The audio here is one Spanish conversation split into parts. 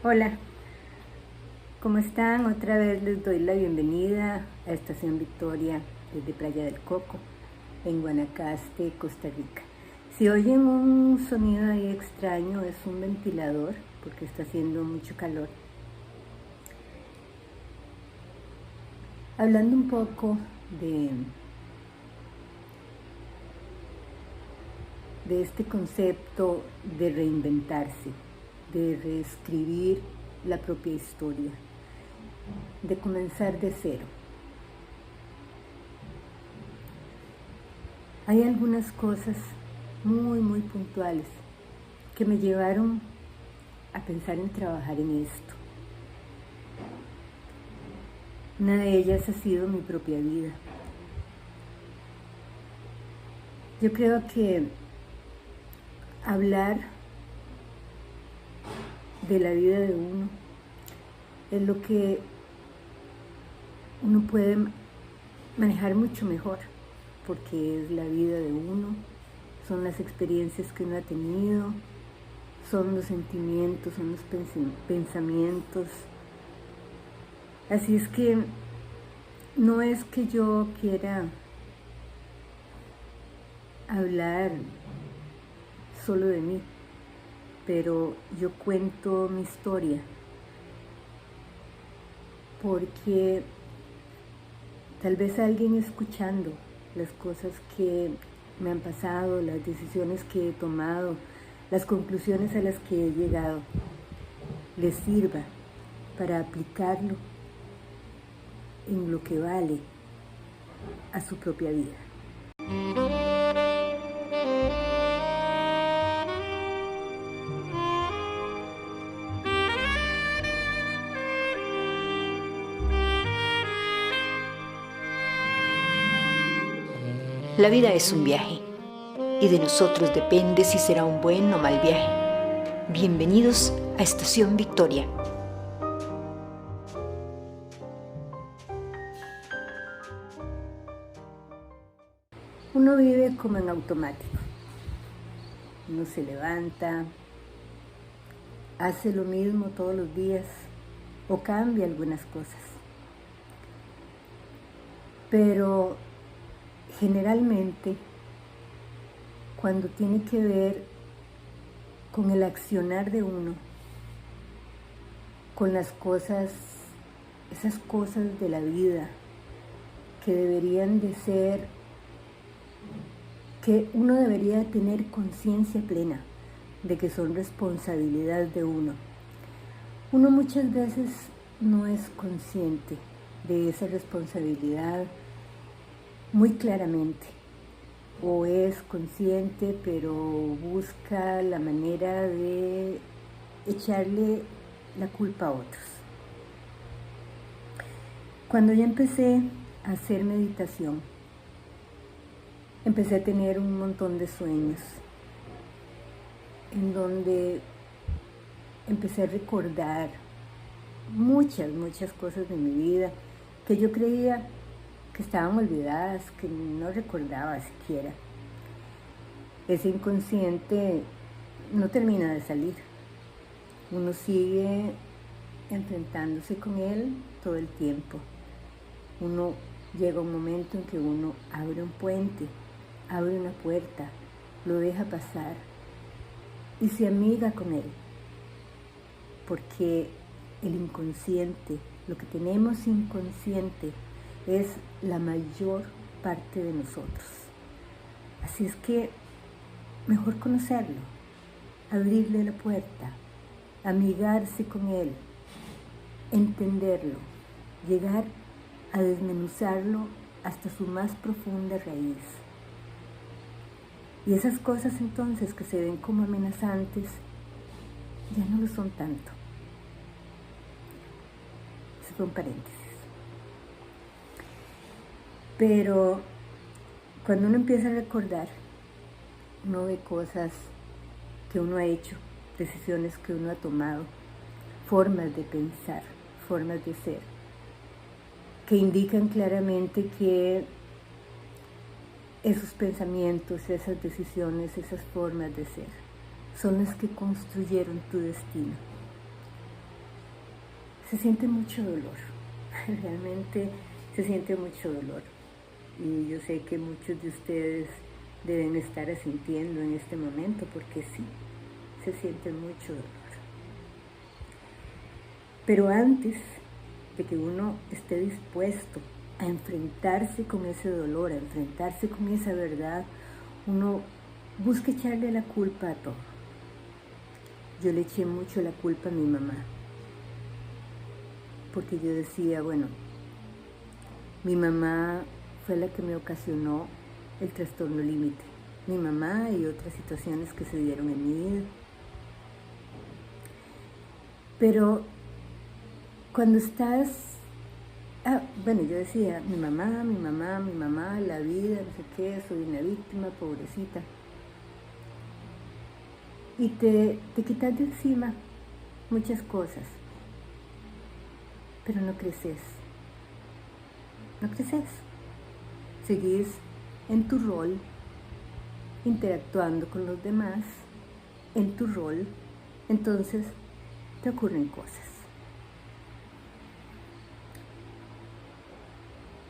Hola, ¿cómo están? Otra vez les doy la bienvenida a Estación Victoria desde Playa del Coco, en Guanacaste, Costa Rica. Si oyen un sonido ahí extraño, es un ventilador porque está haciendo mucho calor. Hablando un poco de este concepto de reinventarse, de reescribir la propia historia, de comenzar de cero. Hay algunas cosas muy puntuales que me llevaron a pensar en trabajar en esto. Una de ellas ha sido mi propia vida. Yo creo que hablar de la vida de uno es lo que uno puede manejar mucho mejor, porque es la vida de uno, son las experiencias que uno ha tenido, son los sentimientos, son los pensamientos. Así es que no es que yo quiera hablar solo de mí, pero yo cuento mi historia porque tal vez alguien escuchando las cosas que me han pasado, las decisiones que he tomado, las conclusiones a las que he llegado, les sirva para aplicarlo en lo que vale a su propia vida. La vida es un viaje y de nosotros depende si será un buen o mal viaje. Bienvenidos a Estación Victoria. Uno vive como en automático. Uno se levanta, hace lo mismo todos los días o cambia algunas cosas. Pero generalmente, cuando tiene que ver con el accionar de uno, con las cosas, esas cosas de la vida que deberían de ser, que uno debería tener conciencia plena de que son responsabilidad de uno. Uno muchas veces no es consciente de esa responsabilidad muy claramente, o es consciente pero busca la manera de echarle la culpa a otros. Cuando ya empecé a hacer meditación, empecé a tener un montón de sueños en donde empecé a recordar muchas cosas de mi vida que yo creía que estaban olvidadas, que no recordaba siquiera. Ese inconsciente no termina de salir. Uno sigue enfrentándose con él todo el tiempo. Uno llega un momento en que uno abre un puente, abre una puerta, lo deja pasar y se amiga con él. Porque el inconsciente, lo que tenemos inconsciente, es la mayor parte de nosotros. Así es que mejor conocerlo, abrirle la puerta, amigarse con él, entenderlo, llegar a desmenuzarlo hasta su más profunda raíz. Y esas cosas entonces que se ven como amenazantes, ya no lo son tanto. Ese fue un paréntesis. Pero cuando uno empieza a recordar, uno ve cosas que uno ha hecho, decisiones que uno ha tomado, formas de pensar, formas de ser, que indican claramente que esos pensamientos, esas decisiones, esas formas de ser, son las que construyeron tu destino. se siente mucho dolor, realmente se siente mucho dolor. Y yo sé que muchos de ustedes deben estar asintiendo en este momento, porque sí, se siente mucho dolor. Pero antes de que uno esté dispuesto a enfrentarse con ese dolor, a enfrentarse con esa verdad, uno busca echarle la culpa a todo. Yo le eché mucho la culpa a mi mamá, porque yo decía, bueno, mi mamá fue la que me ocasionó el trastorno límite. Mi mamá y otras situaciones que se dieron en mi vida. Pero cuando estás, yo decía, mi mamá, la vida, no sé qué, soy una víctima, pobrecita. Y te quitas de encima muchas cosas, pero no creces. No creces. Seguís en tu rol, interactuando con los demás, en tu rol, entonces te ocurren cosas.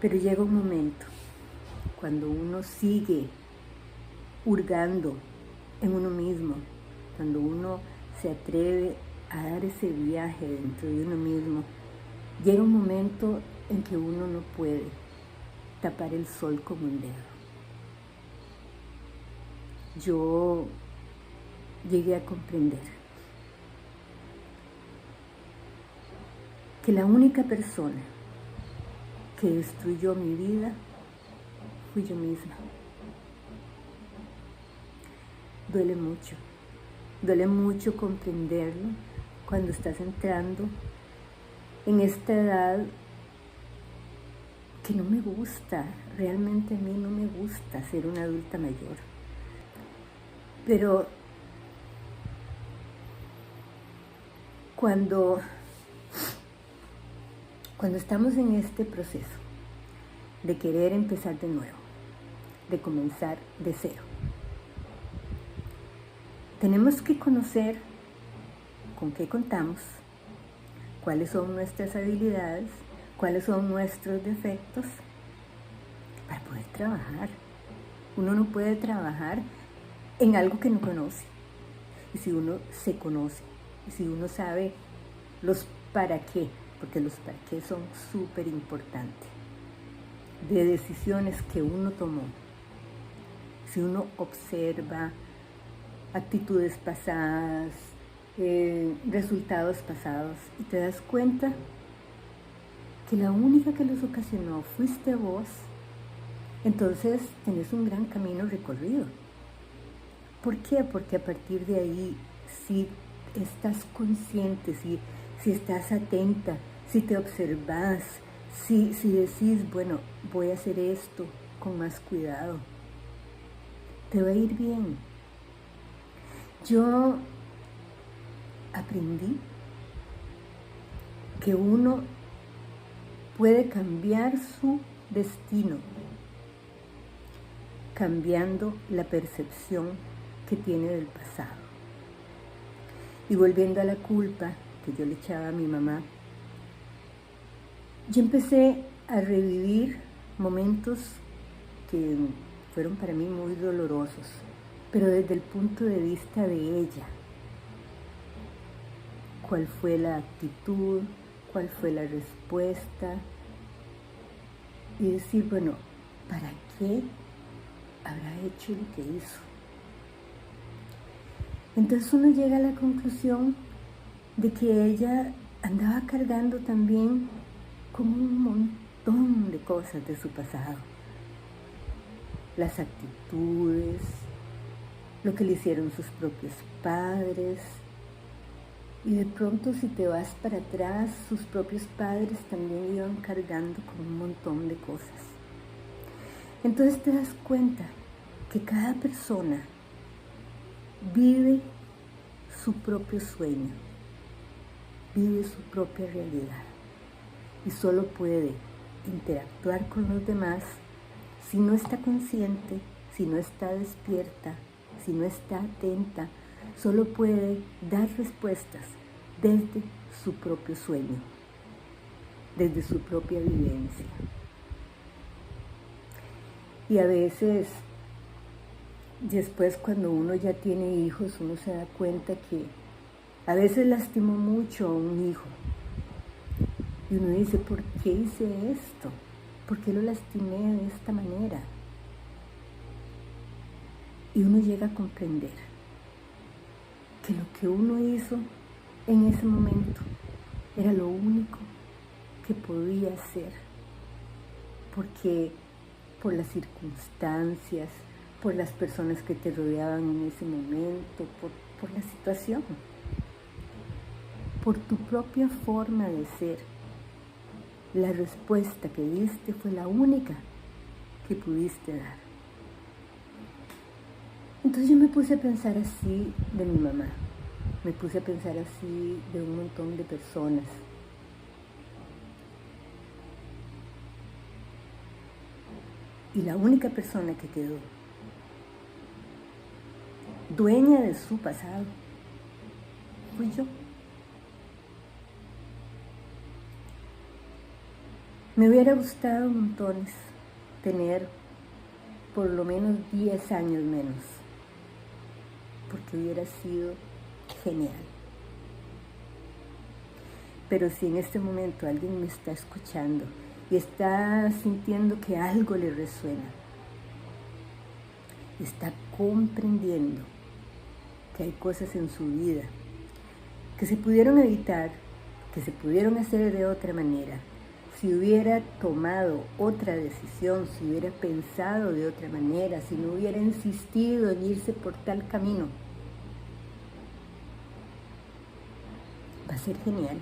Pero llega un momento cuando uno sigue hurgando en uno mismo, cuando uno se atreve a dar ese viaje dentro de uno mismo, llega un momento en que uno no puede tapar el sol con un dedo. Yo llegué a comprender que la única persona que destruyó mi vida fui yo misma. Duele mucho comprenderlo cuando estás entrando en esta edad que no me gusta, realmente a mí no me gusta ser una adulta mayor. Pero cuando estamos en este proceso de querer empezar de nuevo, de comenzar de cero, tenemos que conocer con qué contamos, cuáles son nuestras habilidades, cuáles son nuestros defectos, para poder trabajar. Uno no puede trabajar en algo que no conoce. Y si uno se conoce, y si uno sabe los para qué, porque los para qué son súper importantes, de decisiones que uno tomó, si uno observa actitudes pasadas, resultados pasados, y te das cuenta que la única que los ocasionó fuiste vos, entonces tenés un gran camino recorrido. ¿Por qué? Porque a partir de ahí, si estás consciente, si estás atenta, si te observas, si decís, bueno, voy a hacer esto con más cuidado, te va a ir bien. Yo aprendí que uno puede cambiar su destino cambiando la percepción que tiene del pasado. Y volviendo a la culpa que yo le echaba a mi mamá, yo empecé a revivir momentos que fueron para mí muy dolorosos, pero desde el punto de vista de ella. ¿Cuál fue la actitud? ¿Cuál fue la respuesta? Y decir, bueno, ¿para qué habrá hecho lo que hizo? Entonces uno llega a la conclusión de que ella andaba cargando también con un montón de cosas de su pasado. Las actitudes, lo que le hicieron sus propios padres. Y de pronto, si te vas para atrás, sus propios padres también iban cargando con un montón de cosas. Entonces te das cuenta que cada persona vive su propio sueño, vive su propia realidad y solo puede interactuar con los demás si no está consciente, si no está despierta, si no está atenta. Solo puede dar respuestas desde su propio sueño, desde su propia vivencia. Y a veces, después cuando uno ya tiene hijos, uno se da cuenta que a veces lastimó mucho a un hijo. Y uno dice, ¿por qué hice esto? ¿Por qué lo lastimé de esta manera? Y uno llega a comprender que lo que uno hizo en ese momento era lo único que podía hacer, porque por las circunstancias, por las personas que te rodeaban en ese momento, por la situación, por tu propia forma de ser, la respuesta que diste fue la única que pudiste dar. Entonces yo me puse a pensar así de mi mamá, me puse a pensar así de un montón de personas. Y la única persona que quedó dueña de su pasado fui yo. Me hubiera gustado montones tener por lo menos 10 años menos, porque hubiera sido genial. Pero si en este momento alguien me está escuchando y está sintiendo que algo le resuena, está comprendiendo que hay cosas en su vida que se pudieron evitar, que se pudieron hacer de otra manera, si hubiera tomado otra decisión, si hubiera pensado de otra manera, si no hubiera insistido en irse por tal camino, va a ser genial.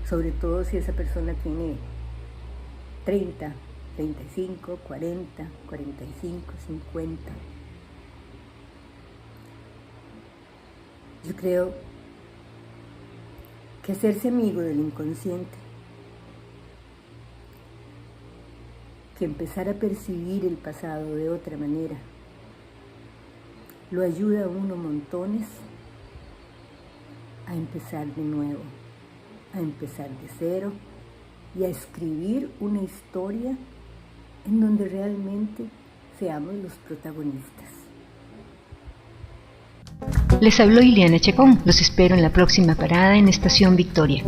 Sobre todo si esa persona tiene 30, 35, 40, 45, 50. Yo creo que hacerse amigo del inconsciente, que empezar a percibir el pasado de otra manera, lo ayuda a uno montones a empezar de nuevo, a empezar de cero y a escribir una historia en donde realmente seamos los protagonistas. Les habló Ileana Chacón. Los espero en la próxima parada en Estación Victoria.